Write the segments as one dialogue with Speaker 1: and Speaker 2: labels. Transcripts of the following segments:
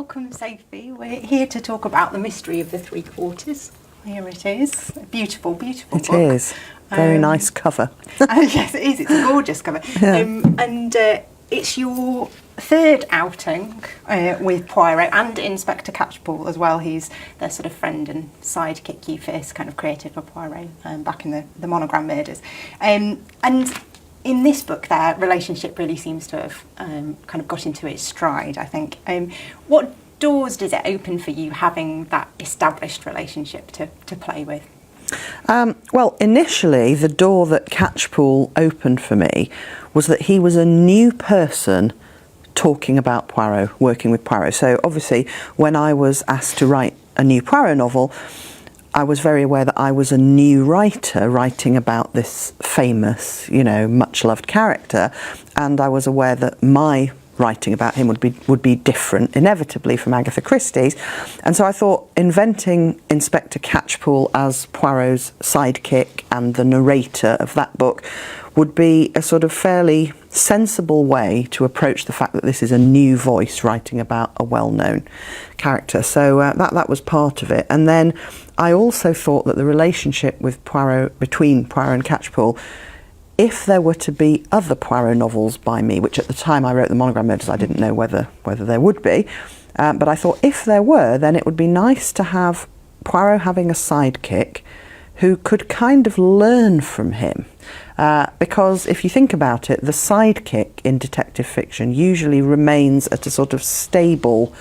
Speaker 1: Welcome, Sophie. We're here to talk about The Mystery of the Three Quarters. Here it is. A beautiful, beautiful book.
Speaker 2: It is. Very nice cover.
Speaker 1: Yes, it is. It's a gorgeous cover.
Speaker 2: Yeah.
Speaker 1: It's your third outing with Poirot and Inspector Catchpole as well. He's their sort of friend and sidekick you first kind of created for Poirot back in the Monogram murders. And in this book, their relationship really seems to have kind of got into its stride, I think. What doors does it open for you having that established relationship to play with?
Speaker 2: Well, initially, the door that Catchpole opened for me was that he was a new person talking about Poirot, working with Poirot. So obviously, when I was asked to write a new Poirot novel, I was very aware that I was a new writer writing about this famous, much-loved character, and I was aware that my writing about him would be different, inevitably, from Agatha Christie's. And so I thought inventing Inspector Catchpole as Poirot's sidekick and the narrator of that book would be a sort of fairly sensible way to approach the fact that this is a new voice writing about a well-known character. So that was part of it. And then I also thought that the relationship with between Poirot and Catchpole, if there were to be other Poirot novels by me, which at the time I wrote the Monogram Murders, I didn't know whether there would be, but I thought if there were, then it would be nice to have Poirot having a sidekick who could kind of learn from him. Because if you think about it, the sidekick in detective fiction usually remains at a sort of stable,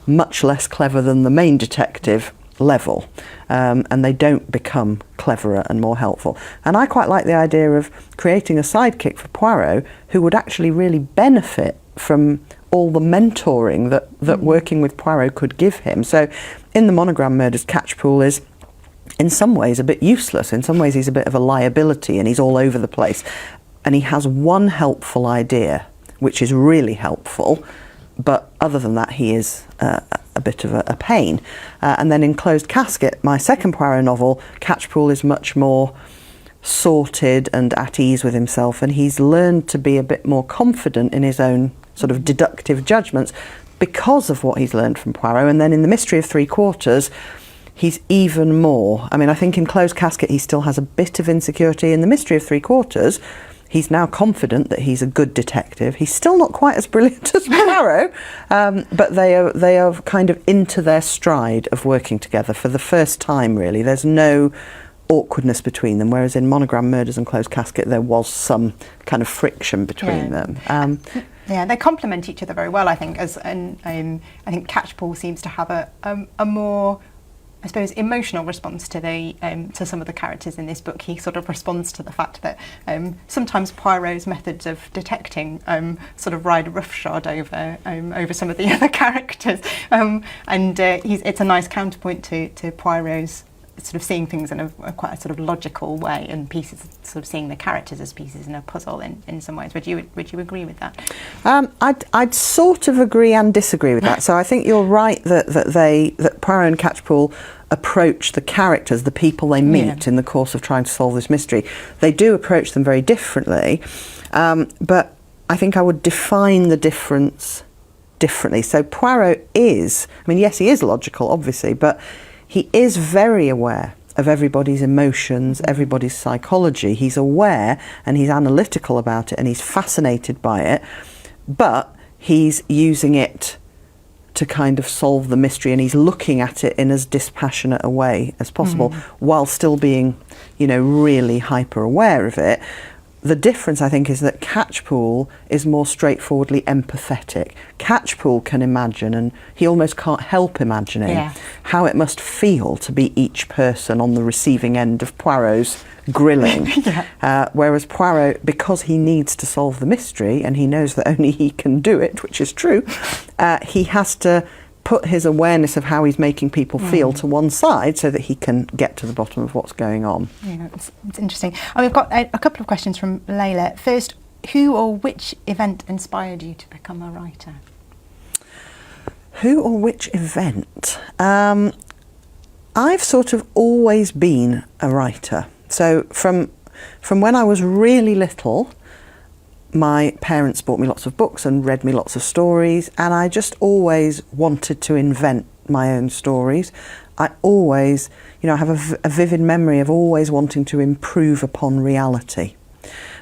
Speaker 2: much less clever than the main detective level, and they don't become cleverer and more helpful. And I quite like the idea of creating a sidekick for Poirot who would actually really benefit from all the mentoring that working with Poirot could give him. So in the Monogram Murders, Catchpole is in some ways a bit useless. In some ways he's a bit of a liability and he's all over the place. And he has one helpful idea, which is really helpful, but other than that he is a bit of a pain. And then in Closed Casket, my second Poirot novel, Catchpole is much more sorted and at ease with himself, and he's learned to be a bit more confident in his own sort of deductive judgments because of what he's learned from Poirot. And then in The Mystery of Three Quarters, he's even more. I mean, I think in Closed Casket he still has a bit of insecurity. In The Mystery of Three Quarters, he's now confident that he's a good detective. He's still not quite as brilliant as Poirot, but they are kind of into their stride of working together for the first time, really. There's no awkwardness between them, whereas in Monogram Murders and Closed Casket there was some kind of friction between them.
Speaker 1: Yeah, they complement each other very well, I think. I think Catchpole seems to have a more, I suppose, emotional response to some of the characters in this book. He sort of responds to the fact that sometimes Poirot's methods of detecting sort of ride roughshod over some of the other characters, and it's a nice counterpoint to Poirot's sort of seeing things in a quite a sort of logical way, and pieces sort of seeing the characters as pieces in a puzzle in some ways. Would you agree with that?
Speaker 2: I'd sort of agree and disagree with that. So I think you're right that Poirot and Catchpole approach the characters, the people they meet in the course of trying to solve this mystery. They do approach them very differently, but I think I would define the difference differently. So Poirot is, I mean, yes, he is logical, obviously, but he is very aware of everybody's emotions, everybody's psychology. He's aware and he's analytical about it and he's fascinated by it, but he's using it to kind of solve the mystery, and he's looking at it in as dispassionate a way as possible while still being, really hyper aware of it. The difference, I think, is that Catchpole is more straightforwardly empathetic. Catchpole can imagine, and he almost can't help imagining how it must feel to be each person on the receiving end of Poirot's grilling. Whereas Poirot, because he needs to solve the mystery, and he knows that only he can do it, which is true, he has to put his awareness of how he's making people feel to one side so that he can get to the bottom of what's going on.
Speaker 1: Yeah, it's interesting. We've got a couple of questions from Layla. First, who or which event inspired you to become a writer?
Speaker 2: Who or which event? I've sort of always been a writer. So from when I was really little, my parents bought me lots of books and read me lots of stories, and I just always wanted to invent my own stories. I always, I have a vivid memory of always wanting to improve upon reality.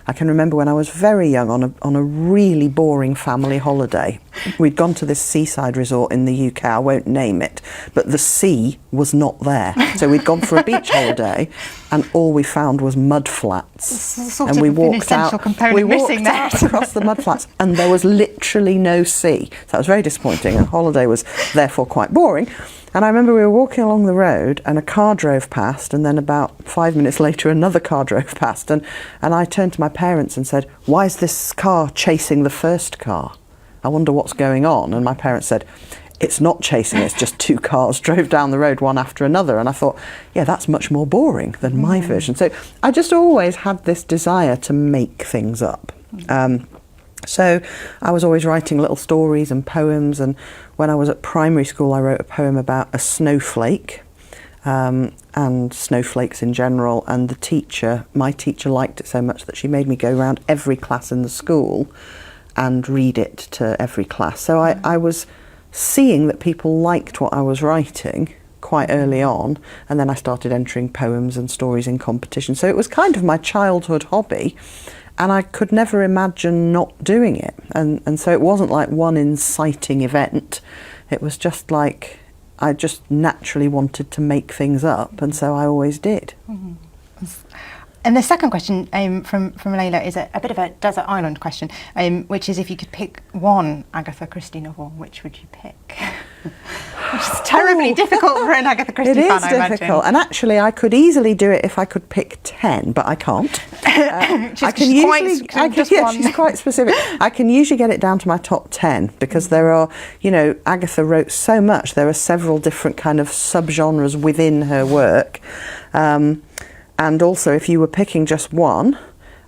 Speaker 2: I can remember when I was very young on a really boring family holiday. We'd gone to this seaside resort in the UK, I won't name it, but the sea was not there. So we'd gone for a beach holiday and all we found was mud flats.
Speaker 1: And we walked out
Speaker 2: across the mud flats and there was literally no sea. So that was very disappointing. The holiday was therefore quite boring. And I remember we were walking along the road and a car drove past, and then about 5 minutes later another car drove past, and I turned to my parents and said, "Why is this car chasing the first car? I wonder what's going on." And my parents said, "It's not chasing, it's just two cars drove down the road one after another." And I thought, yeah, that's much more boring than my version. So I just always had this desire to make things up. So I was always writing little stories and poems, and when I was at primary school I wrote a poem about a snowflake and snowflakes in general, and my teacher liked it so much that she made me go around every class in the school and read it to every class. So I was seeing that people liked what I was writing quite early on, and then I started entering poems and stories in competition. So it was kind of my childhood hobby. And I could never imagine not doing it. And so it wasn't like one inciting event. It was just like I just naturally wanted to make things up, and so I always did.
Speaker 1: Mm-hmm. And the second question from Layla is a bit of a desert island question, which is if you could pick one Agatha Christie novel, which would you pick? Which is terribly difficult for an Agatha Christie fan, I imagine.
Speaker 2: It is difficult, and actually I could easily do it if I could pick 10, but I can't. She's quite specific. I can usually get it down to my top 10 because there are, Agatha wrote so much. There are several different kind of subgenres within her work. And also, if you were picking just one,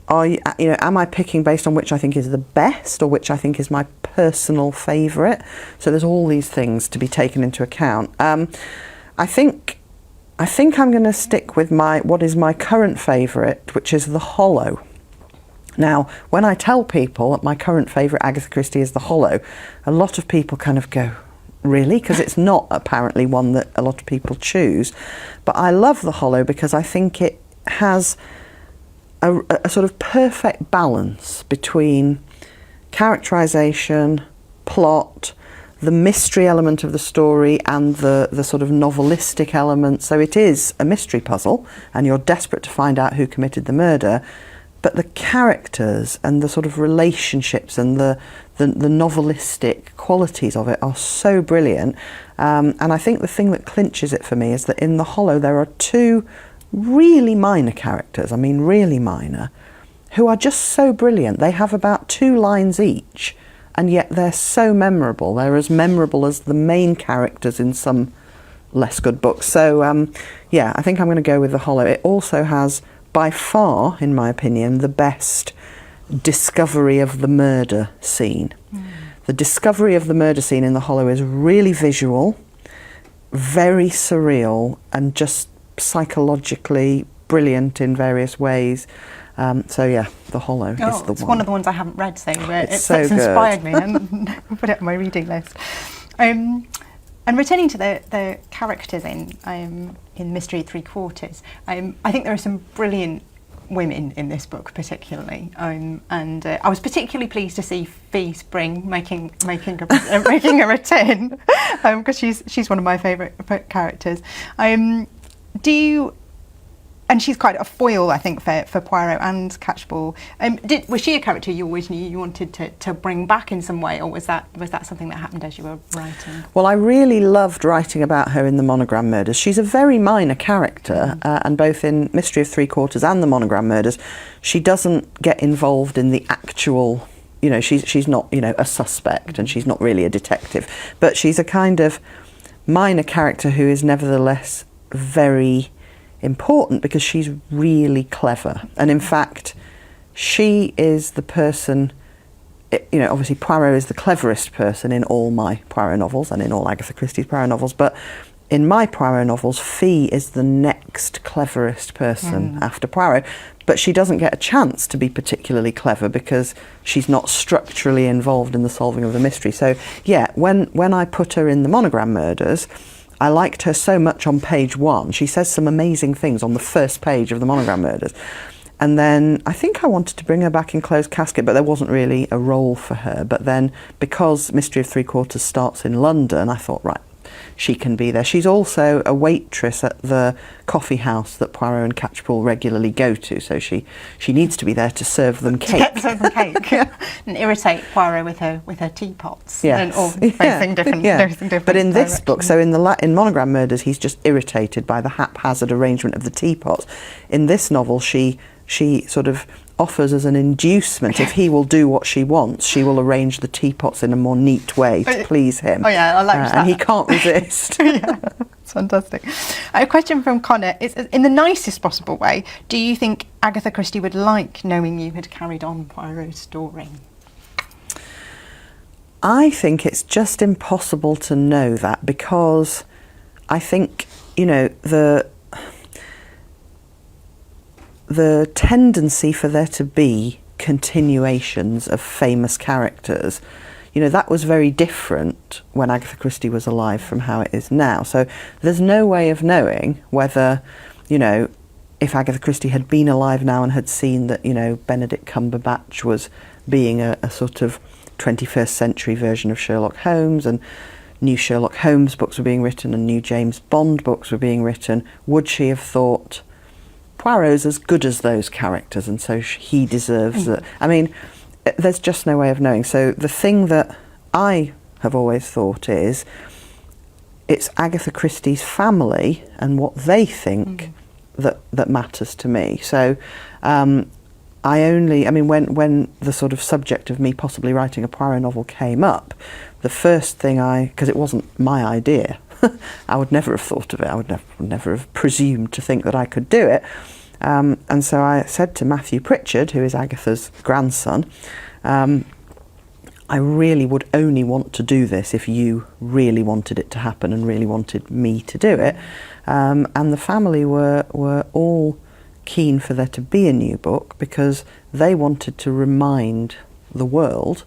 Speaker 2: am I picking based on which I think is the best or which I think is my personal favourite? So there's all these things to be taken into account. I think I'm going to stick with what is my current favourite, which is The Hollow. Now, when I tell people that my current favourite Agatha Christie is The Hollow, a lot of people kind of go, really? Because it's not apparently one that a lot of people choose. But I love The Hollow because I think it has a sort of perfect balance between characterisation, plot, the mystery element of the story and the sort of novelistic element. So it is a mystery puzzle and you're desperate to find out who committed the murder, but the characters and the sort of relationships and the novelistic qualities of it are so brilliant. And I think the thing that clinches it for me is that in The Hollow there are two really minor characters, really minor, who are just so brilliant. They have about 2 lines each, and yet they're so memorable. They're as memorable as the main characters in some less good books. So, I think I'm going to go with The Hollow. It also has, by far, in my opinion, the best discovery of the murder scene. The discovery of the murder scene in The Hollow is really visual, very surreal, and just psychologically brilliant in various ways. The Hollow is the one.
Speaker 1: It's one of the ones I haven't read, so it's
Speaker 2: so
Speaker 1: inspired me and put it on my reading list. And returning to the characters in Mystery at Three Quarters, I think there are some brilliant women in this book particularly, and I was particularly pleased to see Fay Spring making a return because she's one of my favourite characters. And she's quite a foil, I think, for Poirot and Catchpole. Was she a character you always knew you wanted to bring back in some way, or was that something that happened as you were writing?
Speaker 2: Well, I really loved writing about her in the Monogram Murders. She's a very minor character, and both in Mystery of Three Quarters and the Monogram Murders, she doesn't get involved in the actual. She's not a suspect, and she's not really a detective, but she's a kind of minor character who is nevertheless very important because she's really clever. And in fact, she is the person, obviously Poirot is the cleverest person in all my Poirot novels and in all Agatha Christie's Poirot novels, but in my Poirot novels, Fee is the next cleverest person after Poirot, but she doesn't get a chance to be particularly clever because she's not structurally involved in the solving of the mystery. So yeah, when I put her in the Monogram Murders, I liked her so much on page 1. She says some amazing things on the first page of the Monogram Murders. And then I think I wanted to bring her back in Closed Casket, but there wasn't really a role for her. But then because Mystery of Three Quarters starts in London, I thought, right, she can be there. She's also a waitress at the coffee house that Poirot and Catchpole regularly go to, so she needs to be there to serve them cake.
Speaker 1: Serve them cake. And irritate Poirot with her teapots.
Speaker 2: Yes.
Speaker 1: Or facing different
Speaker 2: But in this
Speaker 1: direction.
Speaker 2: book, so in Monogram Murders, he's just irritated by the haphazard arrangement of the teapots. In this novel, she sort of offers as an inducement, if he will do what she wants, she will arrange the teapots in a more neat way to please him.
Speaker 1: Oh yeah, I like that.
Speaker 2: And he can't resist.
Speaker 1: Yeah, it's fantastic. A question from Connor is, in the nicest possible way, do you think Agatha Christie would like knowing you had carried on Poirot's story?
Speaker 2: I think it's just impossible to know that, because I think, you know, the tendency for there to be continuations of famous characters, you know, that was very different when Agatha Christie was alive from how it is now. So there's no way of knowing whether, you know, if Agatha Christie had been alive now and had seen that, you know, Benedict Cumberbatch was being a sort of 21st century version of Sherlock Holmes, and new Sherlock Holmes books were being written and new James Bond books were being written, would she have thought, Poirot's as good as those characters, and so he deserves it? I mean, there's just no way of knowing. So the thing that I have always thought is, it's Agatha Christie's family and what they think that matters to me. So when the sort of subject of me possibly writing a Poirot novel came up, the first thing because it wasn't my idea, I would never have thought of it. I would never have presumed to think that I could do it. And so I said to Matthew Pritchard, who is Agatha's grandson, I really would only want to do this if you really wanted it to happen and really wanted me to do it. And the family were all keen for there to be a new book, because they wanted to remind the world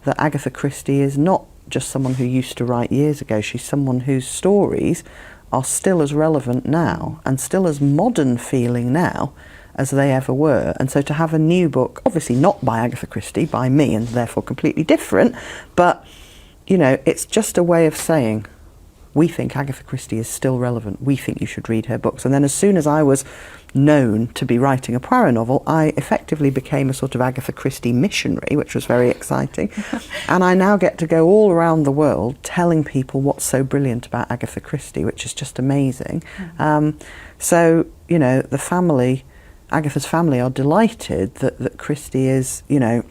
Speaker 2: that Agatha Christie is not just someone who used to write years ago. She's someone whose stories are still as relevant now and still as modern feeling now as they ever were. And so to have a new book, obviously not by Agatha Christie, by me, and therefore completely different, but, you know, it's just a way of saying, we think Agatha Christie is still relevant, we think you should read her books. And then as soon as I was known to be writing a Poirot novel, I effectively became a sort of Agatha Christie missionary, which was very exciting. And I now get to go all around the world telling people what's so brilliant about Agatha Christie, which is just amazing. So, you know, the family, Agatha's family, are delighted that Christie is, you know,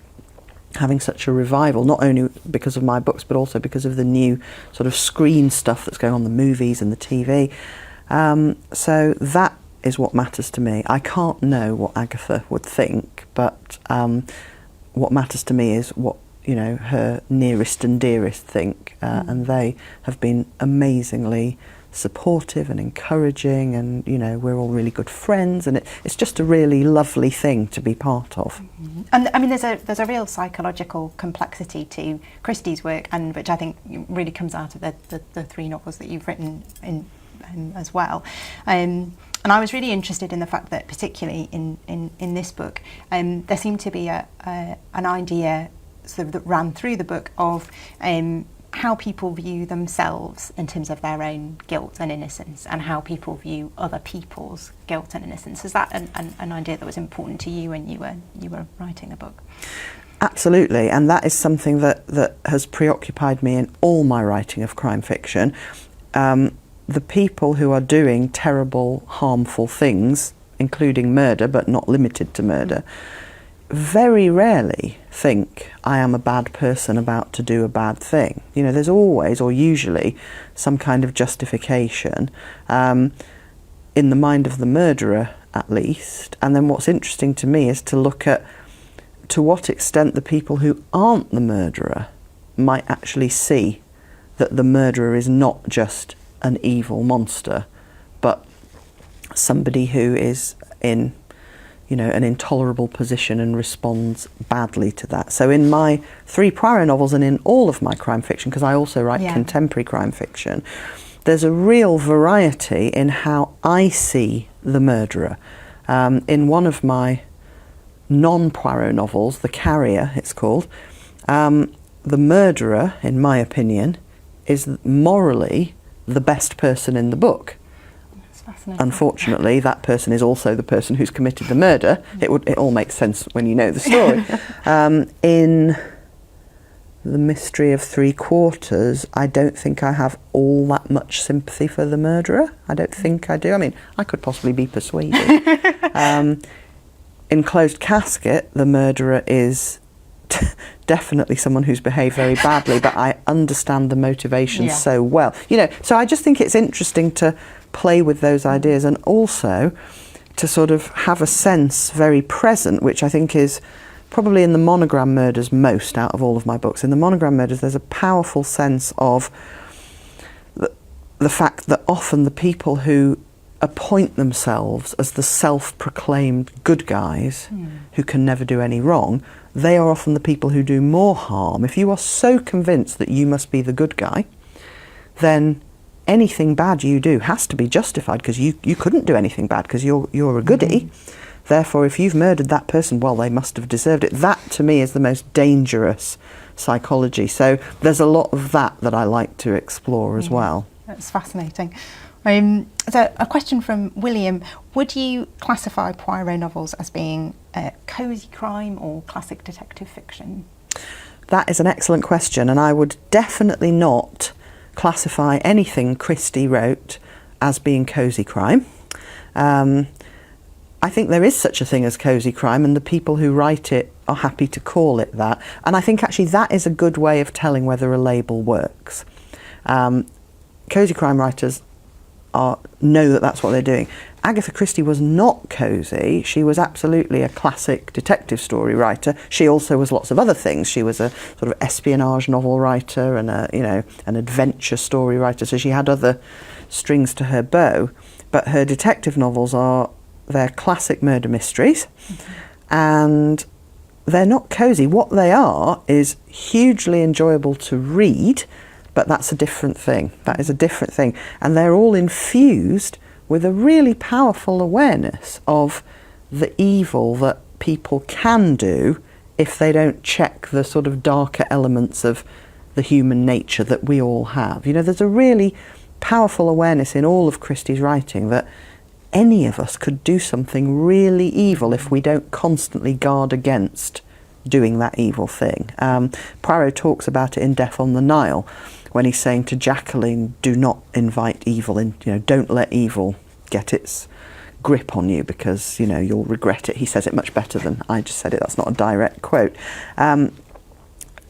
Speaker 2: having such a revival, not only because of my books, but also because of the new sort of screen stuff that's going on, the movies and the TV. So that is what matters to me. I can't know what Agatha would think, but what matters to me is what, you know, her nearest and dearest think, and they have been amazingly supportive and encouraging, and, you know, we're all really good friends, and it's just a really lovely thing to be part of.
Speaker 1: And I mean, there's a real psychological complexity to Christie's work, and which I think really comes out of the three novels that you've written in as well. And I was really interested in the fact that, particularly in this book, there seemed to be an idea sort of that ran through the book of how people view themselves in terms of their own guilt and innocence, and how people view other people's guilt and innocence. Is that an idea that was important to you when you were writing the book?
Speaker 2: Absolutely, and that is something that has preoccupied me in all my writing of crime fiction. The people who are doing terrible, harmful things, including murder, but not limited to murder, very rarely think, I am a bad person about to do a bad thing. You know, there's always, or usually, some kind of justification in the mind of the murderer, at least. And then what's interesting to me is to look at to what extent the people who aren't the murderer might actually see that the murderer is not just an evil monster, but somebody who is in, you know, an intolerable position and responds badly to that. So in my 3 Poirot novels and in all of my crime fiction, because I also write contemporary crime fiction, there's a real variety in how I see the murderer. In one of my non-Poirot novels, The Carrier it's called, the murderer, in my opinion, is morally the best person in the book. Unfortunately, that person is also the person who's committed the murder. It all makes sense when you know the story. In The Mystery of Three Quarters, I don't think I have all that much sympathy for the murderer. I don't think I do. I mean, I could possibly be persuaded. In Closed Casket, the murderer is definitely someone who's behaved very badly, but I understand the motivations so well. You know, so I just think it's interesting to play with those ideas, and also to sort of have a sense very present, which I think is probably in the Monogram Murders most out of all of my books. In the Monogram Murders, there's a powerful sense of the fact that often the people who appoint themselves as the self-proclaimed good guys who can never do any wrong, they are often the people who do more harm. If you are so convinced that you must be the good guy, then anything bad you do has to be justified, because you couldn't do anything bad because you're a goodie. Therefore, if you've murdered that person, well, they must have deserved it. That, to me, is the most dangerous psychology. So there's a lot of that I like to explore as well.
Speaker 1: That's fascinating. So a question from William: would you classify Poirot novels as being cosy crime or classic detective fiction?
Speaker 2: That is an excellent question, and I would definitely not classify anything Christie wrote as being cosy crime. I think there is such a thing as cosy crime, and the people who write it are happy to call it that. And I think actually that is a good way of telling whether a label works. Cosy crime writers know that that's what they're doing. Agatha Christie was not cosy. She was absolutely a classic detective story writer. She also was lots of other things. She was a sort of espionage novel writer and an adventure story writer. So she had other strings to her bow. But her detective novels they're classic murder mysteries, and they're not cosy. What they are is hugely enjoyable to read, but that's a different thing. That is a different thing. And they're all infused with a really powerful awareness of the evil that people can do if they don't check the sort of darker elements of the human nature that we all have. You know, there's a really powerful awareness in all of Christie's writing that any of us could do something really evil if we don't constantly guard against doing that evil thing. Poirot talks about it in Death on the Nile, when he's saying to Jacqueline, do not invite evil in, don't let evil get its grip on you, because, you'll regret it. He says it much better than I just said it. That's not a direct quote. And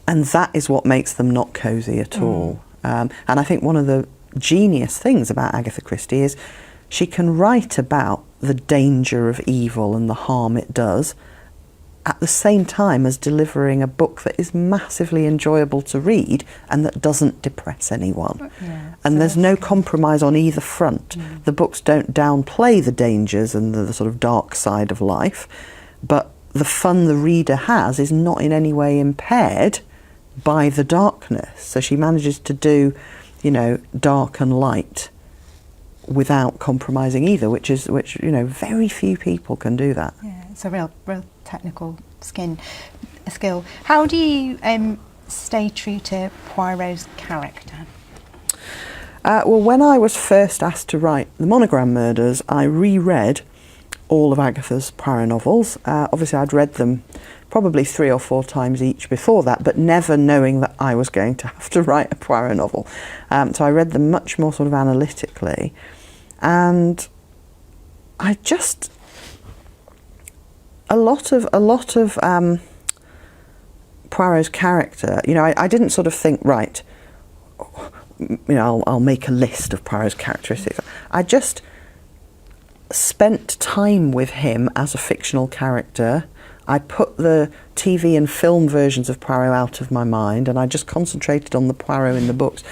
Speaker 2: that is what makes them not cosy at all. And I think one of the genius things about Agatha Christie is she can write about the danger of evil and the harm it does at the same time as delivering a book that is massively enjoyable to read and that doesn't depress anyone. And there's no compromise on either front. The books don't downplay the dangers and the sort of dark side of life, but the fun the reader has is not in any way impaired by the darkness. So she manages to do, dark and light without compromising either, which very few people can do that.
Speaker 1: Yeah, it's a real technical skill. How do you stay true to Poirot's character?
Speaker 2: Well, when I was first asked to write the Monogram Murders, I reread all of Agatha's Poirot novels. Obviously, I'd read them probably 3 or 4 times each before that, but never knowing that I was going to have to write a Poirot novel. So I read them much more sort of analytically, and I just a lot of Poirot's character. I didn't sort of think, right, I'll make a list of Poirot's characteristics. I just spent time with him as a fictional character. I put the TV and film versions of Poirot out of my mind, and I just concentrated on the Poirot in the books.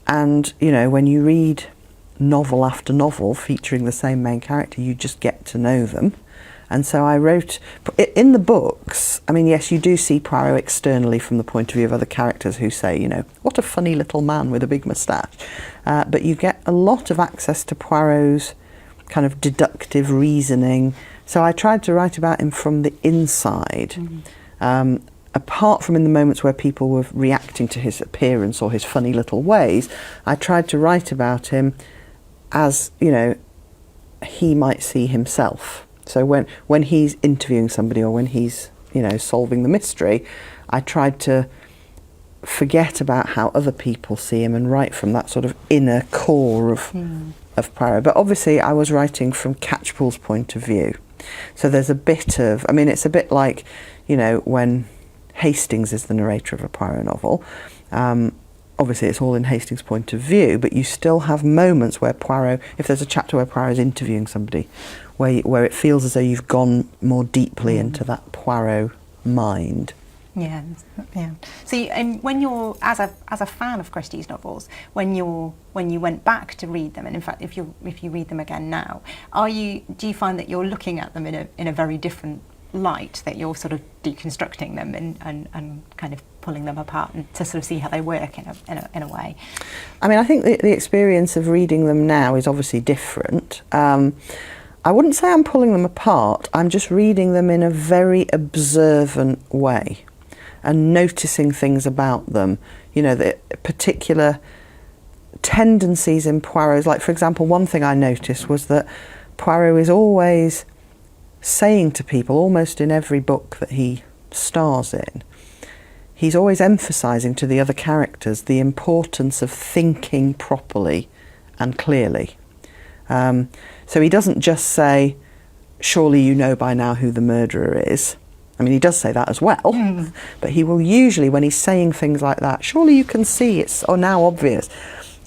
Speaker 2: And, when you read novel after novel featuring the same main character, you just get to know them. And so I wrote, in the books, I mean, yes, you do see Poirot externally from the point of view of other characters who say, you know, what a funny little man with a big moustache. But you get a lot of access to Poirot's kind of deductive reasoning. So I tried to write about him from the inside. Apart from in the moments where people were reacting to his appearance or his funny little ways, I tried to write about him as, you know, he might see himself. So when he's interviewing somebody or when he's, you know, solving the mystery, I tried to forget about how other people see him and write from that sort of inner core of Poirot. But obviously I was writing from Catchpole's point of view. So there's a bit of, I mean, it's a bit like, you know, when Hastings is the narrator of a Poirot novel. Obviously it's all in Hastings' point of view, but you still have moments where Poirot, if there's a chapter where Poirot is interviewing somebody, where it feels as though you've gone more deeply into that Poirot mind.
Speaker 1: Yeah, yeah. So, when you're as a fan of Christie's novels, when you went back to read them, and in fact, if you read them again now, do you find that you're looking at them in a very different light, that you're sort of deconstructing them and kind of pulling them apart and to sort of see how they work in a way?
Speaker 2: I mean, I think the experience of reading them now is obviously different. I wouldn't say I'm pulling them apart, I'm just reading them in a very observant way and noticing things about them, you know, the particular tendencies in Poirot's. Like, for example, one thing I noticed was that Poirot is always saying to people, almost in every book that he stars in, he's always emphasising to the other characters the importance of thinking properly and clearly. So he doesn't just say, surely you know by now who the murderer is. I mean, he does say that as well, but he will usually, when he's saying things like that, surely you can see, it's now obvious.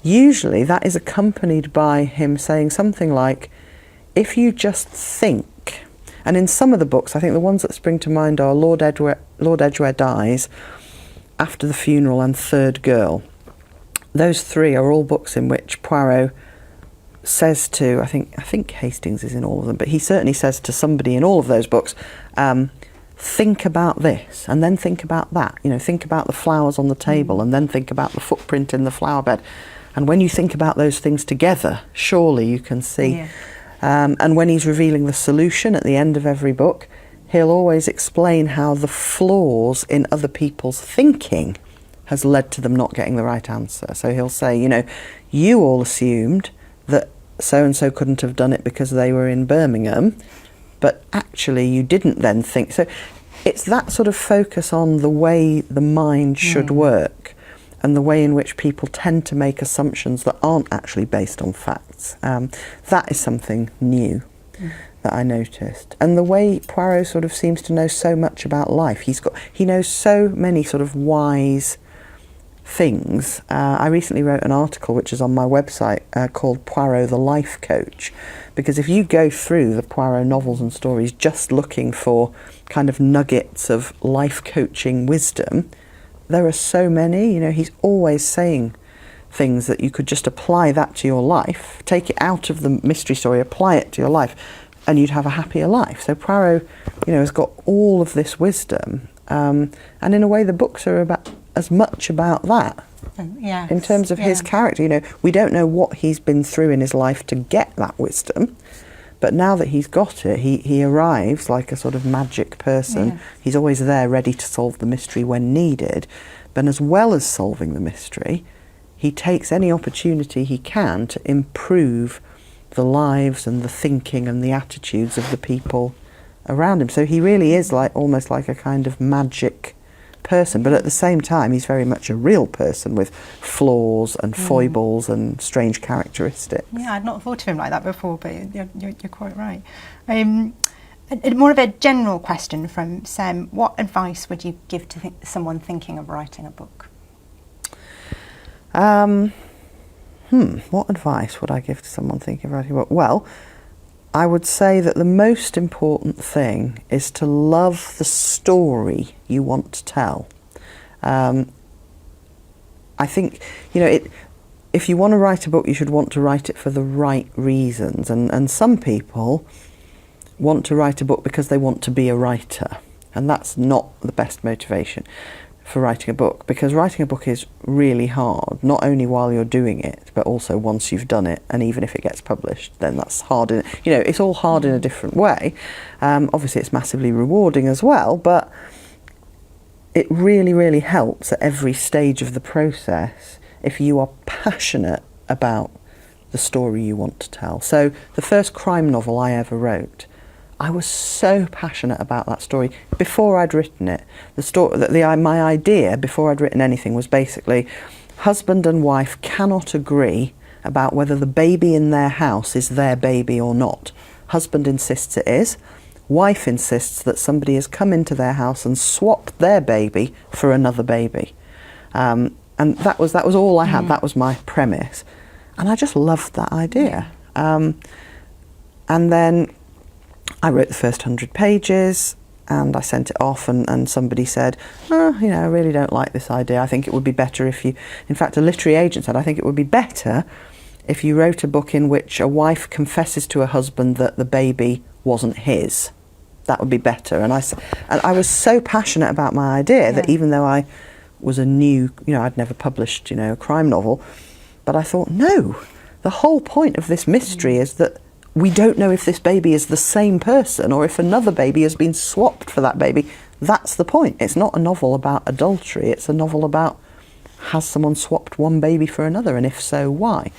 Speaker 2: Usually that is accompanied by him saying something like, if you just think. And in some of the books, I think the ones that spring to mind are Lord Edgware Dies, After the Funeral and Third Girl. Those three are all books in which Poirot says to, I think Hastings is in all of them, but he certainly says to somebody in all of those books, think about this and then think about that. You know, think about the flowers on the table and then think about the footprint in the flower bed. And when you think about those things together, surely you can see. Yeah. And when he's revealing the solution at the end of every book, he'll always explain how the flaws in other people's thinking has led to them not getting the right answer. So he'll say, you know, you all assumed that so-and-so couldn't have done it because they were in Birmingham, but actually you didn't then think. So it's that sort of focus on the way the mind should work and the way in which people tend to make assumptions that aren't actually based on facts. That is something new that I noticed. And the way Poirot sort of seems to know so much about life. He knows so many sort of wise things. I recently wrote an article which is on my website called Poirot the Life Coach, because if you go through the Poirot novels and stories just looking for kind of nuggets of life coaching wisdom, there are so many. You know, he's always saying things that you could just apply that to your life, take it out of the mystery story, apply it to your life, and you'd have a happier life. So Poirot, you know, has got all of this wisdom, and in a way the books are about as much about that.
Speaker 1: Yes,
Speaker 2: in terms of his character. You know, we don't know what he's been through in his life to get that wisdom, but now that he's got it, he arrives like a sort of magic person. Yeah. He's always there ready to solve the mystery when needed, but as well as solving the mystery, he takes any opportunity he can to improve the lives and the thinking and the attitudes of the people around him. So he really is like almost like a kind of magic person, but at the same time he's very much a real person with flaws and foibles and strange characteristics.
Speaker 1: Yeah, I'd not thought of him like that before, but you're quite right. More of a general question from Sam. What advice would you give to someone thinking of writing a book?
Speaker 2: What advice would I give to someone thinking of writing a book? Well, I would say that the most important thing is to love the story you want to tell. I think, you know, if you want to write a book, you should want to write it for the right reasons. And some people want to write a book because they want to be a writer. And that's not the best motivation for writing a book, because writing a book is really hard, not only while you're doing it, but also once you've done it. And even if it gets published, then that's hard. It's all hard in a different way. Obviously, it's massively rewarding as well, but it really, really helps at every stage of the process if you are passionate about the story you want to tell. So the first crime novel I ever wrote, I was so passionate about that story before I'd written it. My idea before I'd written anything was basically husband and wife cannot agree about whether the baby in their house is their baby or not. Husband insists it is. Wife insists that somebody has come into their house and swapped their baby for another baby. And that was all I had. That was my premise. And I just loved that idea. And then I wrote the first 100 pages and I sent it off, and somebody said, I really don't like this idea. I think it would be better if you... In fact, a literary agent said, I think it would be better if you wrote a book in which a wife confesses to her husband that the baby wasn't his. That would be better. And I was so passionate about my idea that even though I was I'd never published, a crime novel, but I thought, no, the whole point of this mystery is that we don't know if this baby is the same person or if another baby has been swapped for that baby. That's the point. It's not a novel about adultery. It's a novel about, has someone swapped one baby for another, and if so, why?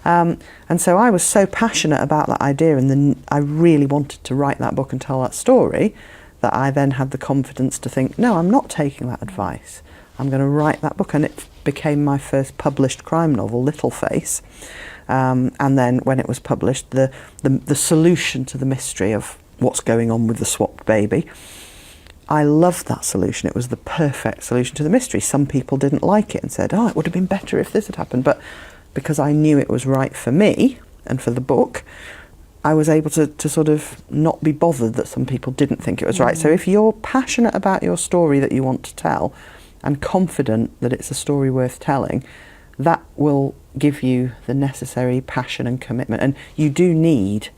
Speaker 2: And so I was so passionate about that idea, and then I really wanted to write that book and tell that story, that I then had the confidence to think, no, I'm not taking that advice. I'm going to write that book. And it became my first published crime novel, Little Face. And then when it was published, the solution to the mystery of what's going on with the swapped baby, I loved that solution. It was the perfect solution to the mystery. Some people didn't like it and said, it would have been better if this had happened. But because I knew it was right for me and for the book, I was able to sort of not be bothered that some people didn't think it was right. So if you're passionate about your story that you want to tell and confident that it's a story worth telling, that will give you the necessary passion and commitment. And you do need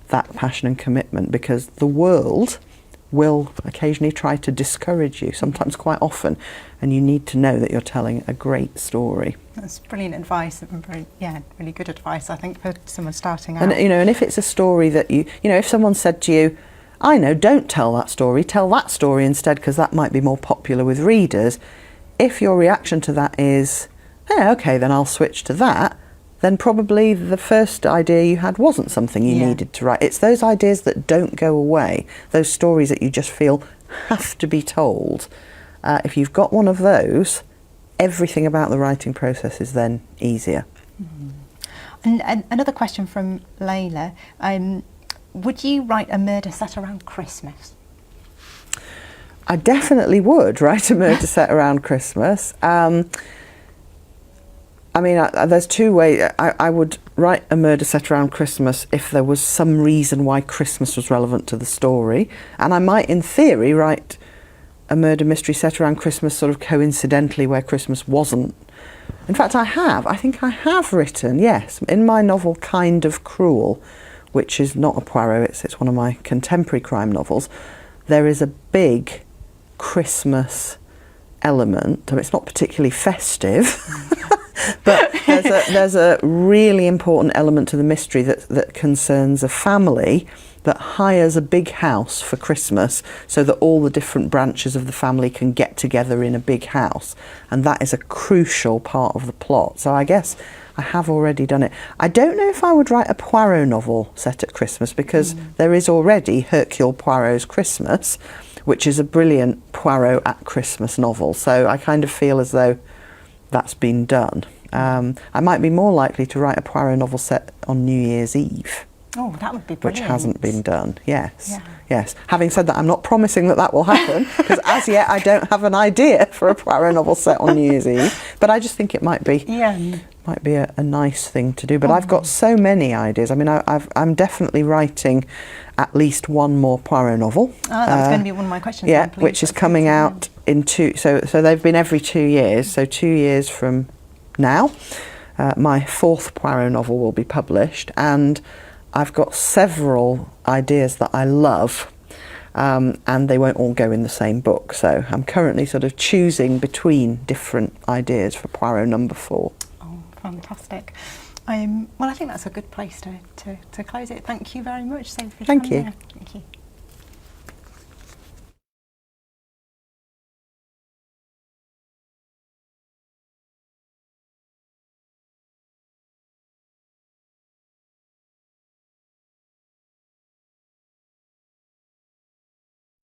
Speaker 2: that passion and commitment, because the world will occasionally try to discourage you, sometimes quite often, and you need to know that you're telling a great story.
Speaker 1: That's brilliant advice, and really good advice, I think, for someone starting out.
Speaker 2: And and if it's a story that if someone said to you, I know, don't tell that story, tell that story instead, because that might be more popular with readers. If your reaction to that is, okay, then I'll switch to that, then probably the first idea you had wasn't something you needed to write. It's those ideas that don't go away, those stories that you just feel have to be told. If you've got one of those, everything about the writing process is then easier.
Speaker 1: And another question from Layla. Would you write a murder set around Christmas?
Speaker 2: I definitely would write a murder set around Christmas. There's two ways. I would write a murder set around Christmas if there was some reason why Christmas was relevant to the story. And I might, in theory, write a murder mystery set around Christmas sort of coincidentally where Christmas wasn't. In fact, I think I have written, yes, in my novel Kind of Cruel, which is not a Poirot, it's one of my contemporary crime novels, there is a big Christmas element. It's not particularly festive, but there's a really important element to the mystery that concerns a family that hires a big house for Christmas so that all the different branches of the family can get together in a big house. And that is a crucial part of the plot. So I guess I have already done it. I don't know if I would write a Poirot novel set at Christmas, because there is already Hercule Poirot's Christmas, which is a brilliant Poirot at Christmas novel. So I kind of feel as though that's been done. I might be more likely to write a Poirot novel set on New Year's Eve.
Speaker 1: Oh, that would be brilliant.
Speaker 2: Which hasn't been done, yes. Having said that, I'm not promising that will happen, because as yet I don't have an idea for a Poirot novel set on New Year's Eve. But I just think it might be a nice thing to do. But I've got so many ideas. I mean, I'm definitely writing at least one more Poirot novel.
Speaker 1: That was going to be one of my questions.
Speaker 2: Yeah, which is coming out in two. So they've been every 2 years. So 2 years from now. my fourth Poirot novel will be published, and I've got several ideas that I love, and they won't all go in the same book. So I'm currently sort of choosing between different ideas for Poirot number 4.
Speaker 1: Oh, fantastic. Well, I think that's a good place to close it. Thank you very much, Sophie.
Speaker 2: Thank you.
Speaker 1: Thank you.